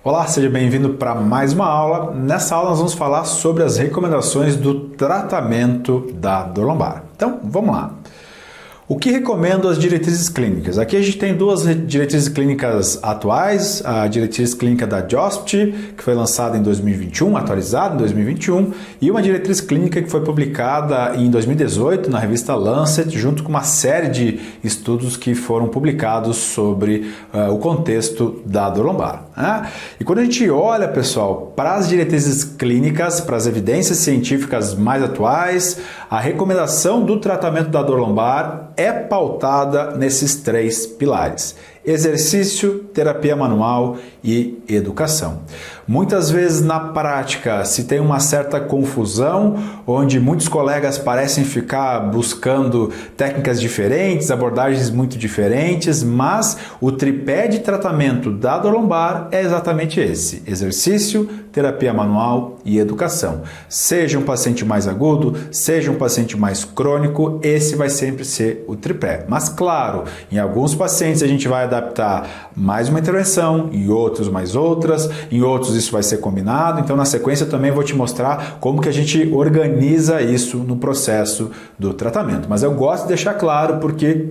Olá, seja bem-vindo para mais uma aula. Nessa aula nós vamos falar sobre as recomendações do tratamento da dor lombar. Então, vamos lá. O que recomendo as diretrizes clínicas? Aqui a gente tem duas diretrizes clínicas atuais, a diretriz clínica da JOSPT, que foi lançada em 2021, atualizada em 2021, e uma diretriz clínica que foi publicada em 2018 na revista Lancet, junto com uma série de estudos que foram publicados sobre o contexto da dor lombar. E quando a gente olha, pessoal, para as diretrizes clínicas, para as evidências científicas mais atuais, a recomendação do tratamento da dor lombar é pautada nesses três pilares: exercício, terapia manual e educação. Muitas vezes na prática se tem uma certa confusão, onde muitos colegas parecem ficar buscando técnicas diferentes, abordagens muito diferentes, mas o tripé de tratamento da dor lombar é exatamente esse: exercício, terapia manual e educação. Seja um paciente mais agudo, seja um paciente mais crônico, esse vai sempre ser o tripé. Mas claro, em alguns pacientes a gente vai adaptar mais uma intervenção, em outros mais outras, em outros isso vai ser combinado. Então na sequência também vou te mostrar como que a gente organiza isso no processo do tratamento. Mas eu gosto de deixar claro porque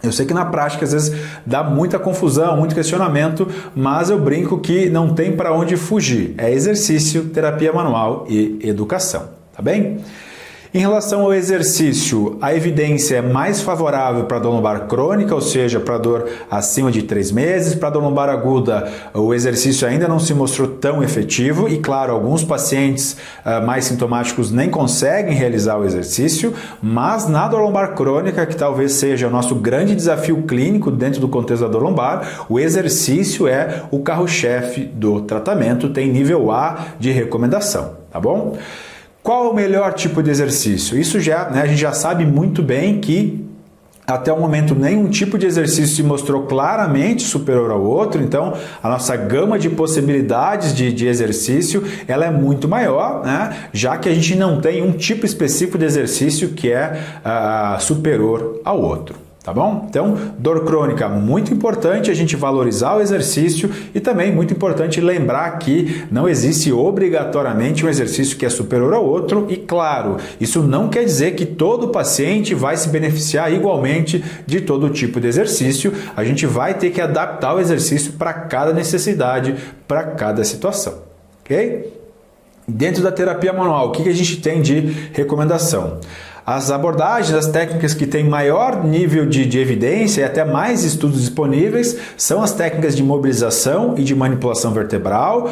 eu sei que na prática às vezes dá muita confusão, muito questionamento, mas eu brinco que não tem para onde fugir. É exercício, terapia manual e educação, tá bem? Em relação ao exercício, a evidência é mais favorável para a dor lombar crônica, ou seja, para a dor acima de 3 meses. Para a dor lombar aguda, o exercício ainda não se mostrou tão efetivo e, claro, alguns pacientes mais sintomáticos nem conseguem realizar o exercício, mas na dor lombar crônica, que talvez seja o nosso grande desafio clínico dentro do contexto da dor lombar, o exercício é o carro-chefe do tratamento, tem nível A de recomendação, tá bom? Qual é o melhor tipo de exercício? Isso já, a gente já sabe muito bem que até o momento nenhum tipo de exercício se mostrou claramente superior ao outro, então a nossa gama de possibilidades de exercício ela é muito maior, já que a gente não tem um tipo específico de exercício que é superior ao outro. Tá bom? Então, dor crônica, muito importante a gente valorizar o exercício e também muito importante lembrar que não existe obrigatoriamente um exercício que é superior ao outro e, claro, isso não quer dizer que todo paciente vai se beneficiar igualmente de todo tipo de exercício. A gente vai ter que adaptar o exercício para cada necessidade, para cada situação, ok? Dentro da terapia manual, o que a gente tem de recomendação? As abordagens, as técnicas que têm maior nível de evidência e até mais estudos disponíveis são as técnicas de mobilização e de manipulação vertebral.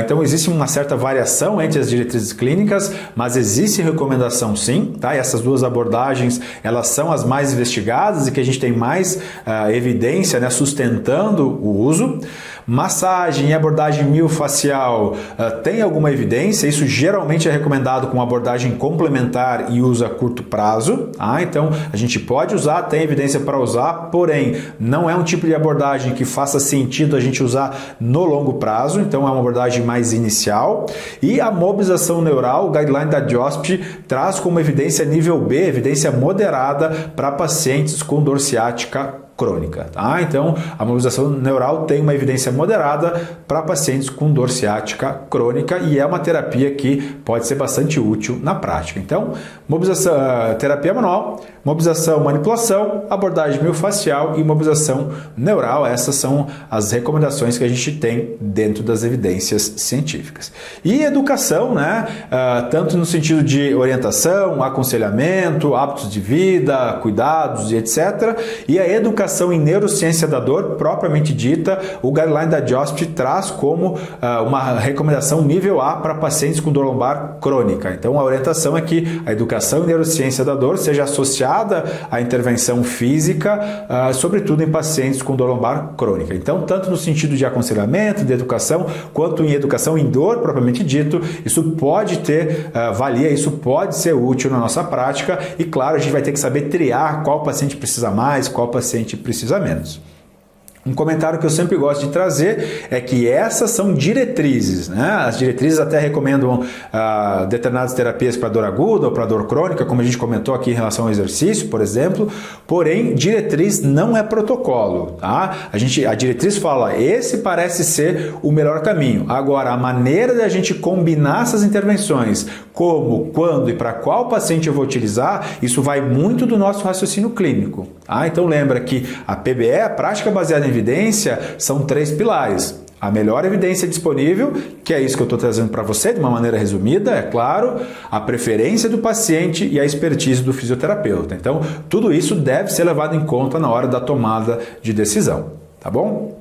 Então existe uma certa variação entre as diretrizes clínicas, mas existe recomendação sim, tá? E essas duas abordagens elas são as mais investigadas e que a gente tem mais evidência, sustentando o uso. Massagem e abordagem miofascial tem alguma evidência, isso geralmente é recomendado com abordagem complementar e uso a curto prazo, então a gente pode usar, tem evidência para usar, porém não é um tipo de abordagem que faça sentido a gente usar no longo prazo, então é uma abordagem mais inicial. E a mobilização neural, o guideline da JOSPT traz como evidência nível B, evidência moderada para pacientes com dor ciática crônica, tá? Então, a mobilização neural tem uma evidência moderada para pacientes com dor ciática crônica e é uma terapia que pode ser bastante útil na prática. Então, mobilização, terapia manual, mobilização, manipulação, abordagem miofascial e mobilização neural, essas são as recomendações que a gente tem dentro das evidências científicas. E educação, tanto no sentido de orientação, aconselhamento, hábitos de vida, cuidados e etc. E a educação em neurociência da dor, propriamente dita, o guideline da JOSPT traz como uma recomendação nível A para pacientes com dor lombar crônica. Então a orientação é que a educação em neurociência da dor seja associada à intervenção física, sobretudo em pacientes com dor lombar crônica. Então, tanto no sentido de aconselhamento, de educação, quanto em educação em dor, propriamente dito, isso pode ter valia, isso pode ser útil na nossa prática e, claro, a gente vai ter que saber triar qual paciente precisa mais, qual paciente precisa menos. Um comentário que eu sempre gosto de trazer é que essas são diretrizes, né? As diretrizes até recomendam determinadas terapias para dor aguda ou para dor crônica, como a gente comentou aqui em relação ao exercício, por exemplo, porém, diretriz não é protocolo, tá? A diretriz fala, esse parece ser o melhor caminho. Agora, a maneira de a gente combinar essas intervenções, como, quando e para qual paciente eu vou utilizar, isso vai muito do nosso raciocínio clínico. Tá? Então lembra que a PBE, a prática baseada em evidência, são 3 pilares. A melhor evidência disponível, que é isso que eu estou trazendo para você de uma maneira resumida, é claro, a preferência do paciente e a expertise do fisioterapeuta. Então, tudo isso deve ser levado em conta na hora da tomada de decisão, tá bom?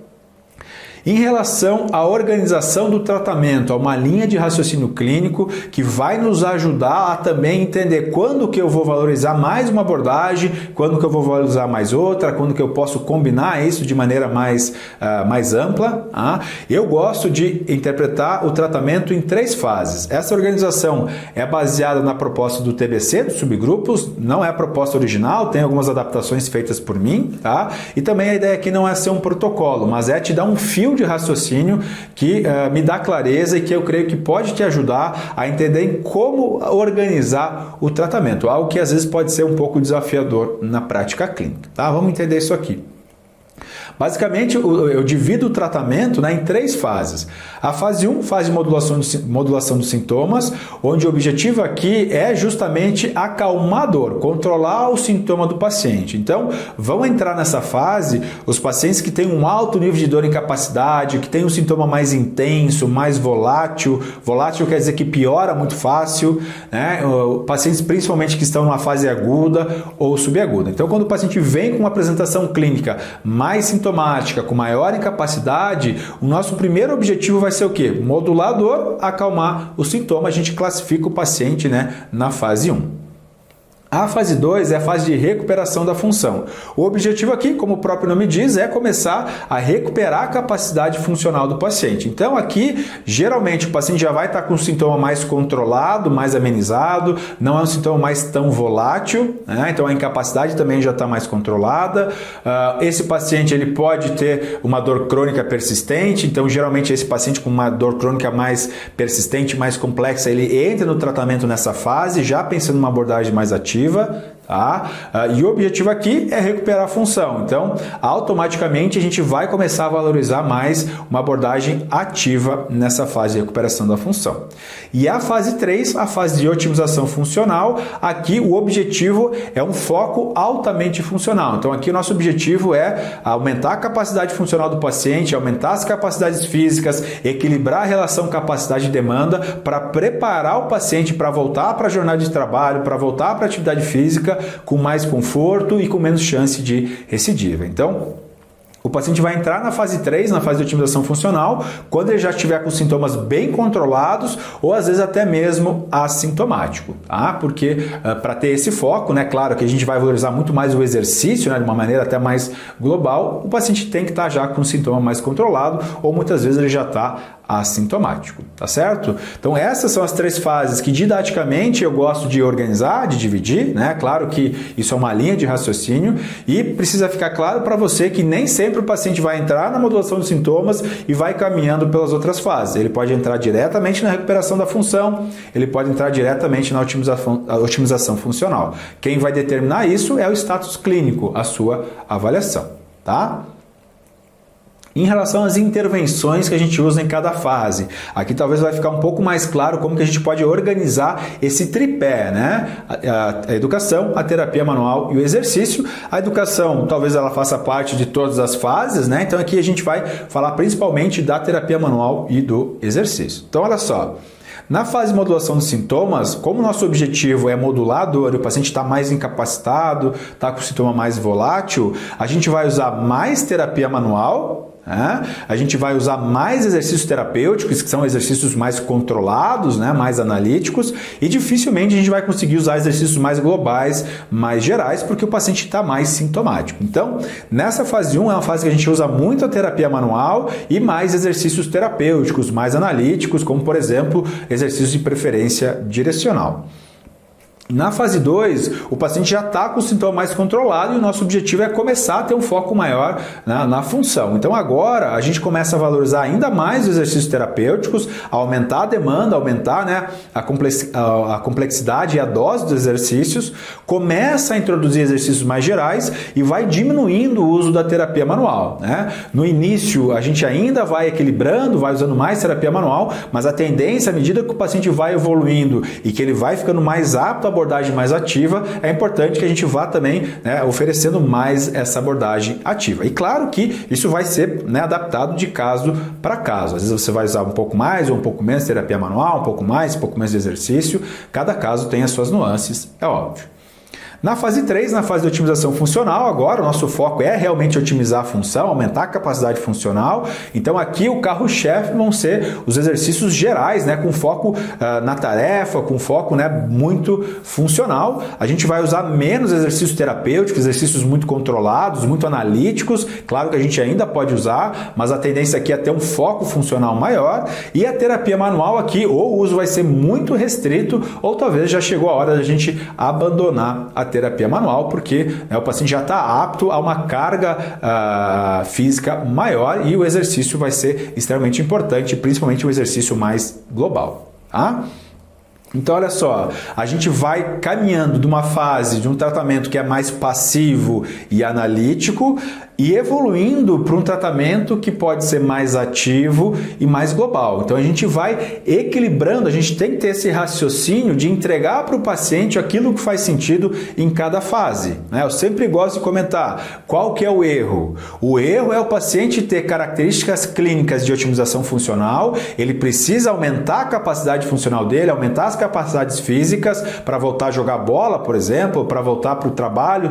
Em relação à organização do tratamento, há uma linha de raciocínio clínico que vai nos ajudar a também entender quando que eu vou valorizar mais uma abordagem, quando que eu vou valorizar mais outra, quando que eu posso combinar isso de maneira mais ampla. Eu gosto de interpretar o tratamento em 3 fases. Essa organização é baseada na proposta do TBC, dos subgrupos, não é a proposta original, tem algumas adaptações feitas por mim, tá? E também a ideia aqui não é ser um protocolo, mas é te dar um fio de raciocínio que me dá clareza e que eu creio que pode te ajudar a entender em como organizar o tratamento, algo que às vezes pode ser um pouco desafiador na prática clínica, tá? Vamos entender isso aqui. Basicamente, eu divido o tratamento em 3 fases. A fase 1, fase de modulação dos sintomas, onde o objetivo aqui é justamente acalmar a dor, controlar o sintoma do paciente. Então, vão entrar nessa fase os pacientes que têm um alto nível de dor e incapacidade, que têm um sintoma mais intenso, mais volátil. Volátil quer dizer que piora muito fácil, né? Pacientes principalmente que estão numa fase aguda ou subaguda. Então, quando o paciente vem com uma apresentação clínica mais sintomática, com maior incapacidade, o nosso primeiro objetivo vai ser o quê? Modular a dor, acalmar o sintoma. A gente classifica o paciente, na fase 1. A fase 2 é a fase de recuperação da função. O objetivo aqui, como o próprio nome diz, é começar a recuperar a capacidade funcional do paciente. Então aqui, geralmente, o paciente já vai estar com um sintoma mais controlado, mais amenizado, não é um sintoma mais tão volátil, né? Então a incapacidade também já está mais controlada. Esse paciente ele pode ter uma dor crônica persistente, então geralmente esse paciente com uma dor crônica mais persistente, mais complexa, ele entra no tratamento nessa fase, já pensando numa abordagem mais ativa. Tá? E o objetivo aqui é recuperar a função. Então, automaticamente a gente vai começar a valorizar mais uma abordagem ativa nessa fase de recuperação da função. E a fase 3, a fase de otimização funcional, aqui o objetivo é um foco altamente funcional. Então, aqui o nosso objetivo é aumentar a capacidade funcional do paciente, aumentar as capacidades físicas, equilibrar a relação capacidade e demanda para preparar o paciente para voltar para a jornada de trabalho, para voltar para a atividade física com mais conforto e com menos chance de recidiva. Então, o paciente vai entrar na fase 3, na fase de otimização funcional, quando ele já estiver com sintomas bem controlados ou às vezes até mesmo assintomático, tá? Porque para ter esse foco, claro que a gente vai valorizar muito mais o exercício, de uma maneira até mais global, o paciente tem que estar já com um sintoma mais controlado ou muitas vezes ele já está assintomático, tá certo? Então essas são as 3 fases que didaticamente eu gosto de organizar, de dividir, Claro que isso é uma linha de raciocínio e precisa ficar claro para você que nem sempre o paciente vai entrar na modulação dos sintomas e vai caminhando pelas outras fases. Ele pode entrar diretamente na recuperação da função, ele pode entrar diretamente na otimização funcional. Quem vai determinar isso é o status clínico, a sua avaliação, tá? Em relação às intervenções que a gente usa em cada fase, aqui talvez vai ficar um pouco mais claro como que a gente pode organizar esse tripé, A educação, a terapia manual e o exercício. A educação, talvez ela faça parte de todas as fases, Então aqui a gente vai falar principalmente da terapia manual e do exercício. Então olha só, na fase de modulação dos sintomas, como o nosso objetivo é modular a dor e o paciente está mais incapacitado, está com o sintoma mais volátil, a gente vai usar mais terapia manual, a gente vai usar mais exercícios terapêuticos, que são exercícios mais controlados, mais analíticos, e dificilmente a gente vai conseguir usar exercícios mais globais, mais gerais, porque o paciente está mais sintomático. Então, nessa fase 1 é uma fase que a gente usa muito a terapia manual e mais exercícios terapêuticos, mais analíticos, como por exemplo, exercícios de preferência direcional. Na fase 2, o paciente já está com o sintoma mais controlado e o nosso objetivo é começar a ter um foco maior na função. Então agora a gente começa a valorizar ainda mais os exercícios terapêuticos, aumentar a demanda, aumentar, né, a complexidade e a dose dos exercícios, começa a introduzir exercícios mais gerais e vai diminuindo o uso da terapia manual, né? No início a gente ainda vai equilibrando, vai usando mais terapia manual, mas a tendência, à medida que o paciente vai evoluindo e que ele vai ficando mais apto a abordagem mais ativa, é importante que a gente vá também, né, oferecendo mais essa abordagem ativa. E claro que isso vai ser, né, adaptado de caso para caso. Às vezes você vai usar um pouco mais ou um pouco menos terapia manual, um pouco mais de exercício. Cada caso tem as suas nuances, é óbvio. Na fase 3, na fase de otimização funcional, agora o nosso foco é realmente otimizar a função, aumentar a capacidade funcional. Então aqui o carro-chefe vão ser os exercícios gerais, né, com foco na tarefa, com foco, né, muito funcional. A gente vai usar menos exercícios terapêuticos, exercícios muito controlados, muito analíticos. Claro que a gente ainda pode usar, mas a tendência aqui é ter um foco funcional maior. E a terapia manual aqui, ou o uso vai ser muito restrito, ou talvez já chegou a hora da gente abandonar a terapia manual, porque, né, o paciente já está apto a uma carga física maior e o exercício vai ser extremamente importante, principalmente o exercício mais global. Tá? Então, olha só, a gente vai caminhando de uma fase de um tratamento que é mais passivo e analítico e evoluindo para um tratamento que pode ser mais ativo e mais global. Então, a gente vai equilibrando, a gente tem que ter esse raciocínio de entregar para o paciente aquilo que faz sentido em cada fase, né? Eu sempre gosto de comentar qual que é o erro. O erro é o paciente ter características clínicas de otimização funcional, ele precisa aumentar a capacidade funcional dele, aumentar as capacidades físicas para voltar a jogar bola, por exemplo, para voltar para o trabalho,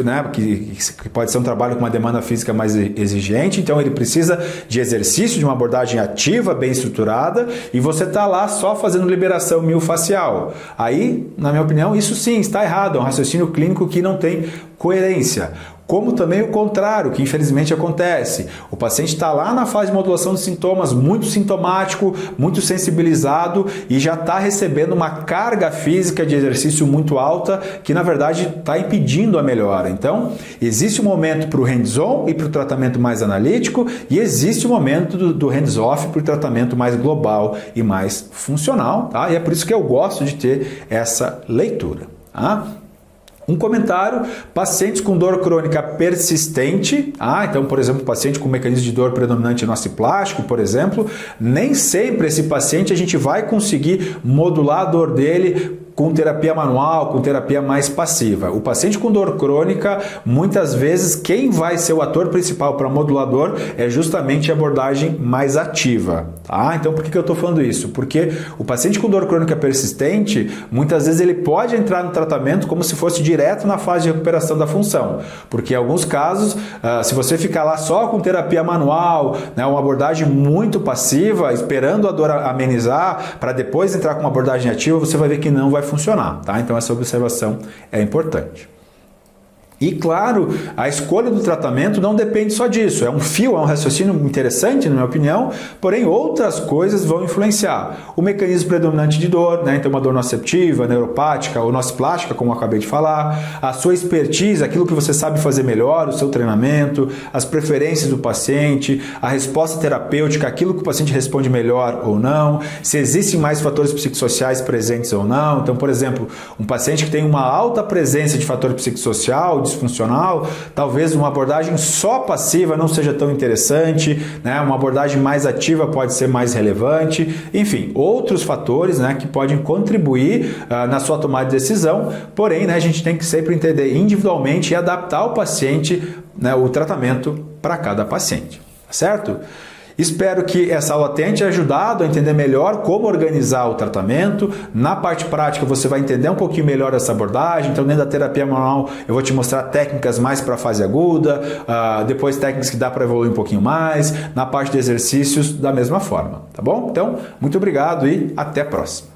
né, que pode ser um trabalho com uma demanda física mais exigente, então ele precisa de exercício, de uma abordagem ativa, bem estruturada, e você está lá só fazendo liberação miofascial. Aí, na minha opinião, isso sim está errado, é um raciocínio clínico que não tem coerência. Como também o contrário, que infelizmente acontece. O paciente está lá na fase de modulação de sintomas, muito sintomático, muito sensibilizado e já está recebendo uma carga física de exercício muito alta que, na verdade, está impedindo a melhora. Então, existe um momento para o hands-on e para o tratamento mais analítico e existe um momento do hands-off para o tratamento mais global e mais funcional. Tá? E é por isso que eu gosto de ter essa leitura. Tá? Um comentário, pacientes com dor crônica persistente, então, por exemplo, paciente com mecanismo de dor predominante nociplástico, por exemplo, nem sempre esse paciente a gente vai conseguir modular a dor dele com terapia manual, com terapia mais passiva. O paciente com dor crônica, muitas vezes, quem vai ser o ator principal para modulador é justamente a abordagem mais ativa. Tá? Então, por que eu estou falando isso? Porque o paciente com dor crônica persistente, muitas vezes ele pode entrar no tratamento como se fosse direto na fase de recuperação da função. Porque em alguns casos, se você ficar lá só com terapia manual, né, uma abordagem muito passiva, esperando a dor amenizar, para depois entrar com uma abordagem ativa, você vai ver que não vai funcionar, tá? Então essa observação é importante. E claro, a escolha do tratamento não depende só disso, é um fio, é um raciocínio interessante, na minha opinião, porém outras coisas vão influenciar. O mecanismo predominante de dor, né? Então uma dor nociceptiva, neuropática ou nociplástica, como eu acabei de falar, a sua expertise, aquilo que você sabe fazer melhor, o seu treinamento, as preferências do paciente, a resposta terapêutica, aquilo que o paciente responde melhor ou não, se existem mais fatores psicossociais presentes ou não. Então, por exemplo, um paciente que tem uma alta presença de fator psicossocial, disfuncional, talvez uma abordagem só passiva não seja tão interessante, né? Uma abordagem mais ativa pode ser mais relevante, enfim, outros fatores, né, que podem contribuir na sua tomada de decisão, porém, né, a gente tem que sempre entender individualmente e adaptar o paciente, né, o tratamento para cada paciente, certo? Espero que essa aula tenha te ajudado a entender melhor como organizar o tratamento. Na parte prática você vai entender um pouquinho melhor essa abordagem. Então, dentro da terapia manual eu vou te mostrar técnicas mais para a fase aguda, depois técnicas que dá para evoluir um pouquinho mais. Na parte de exercícios, da mesma forma, tá bom? Então, muito obrigado e até a próxima.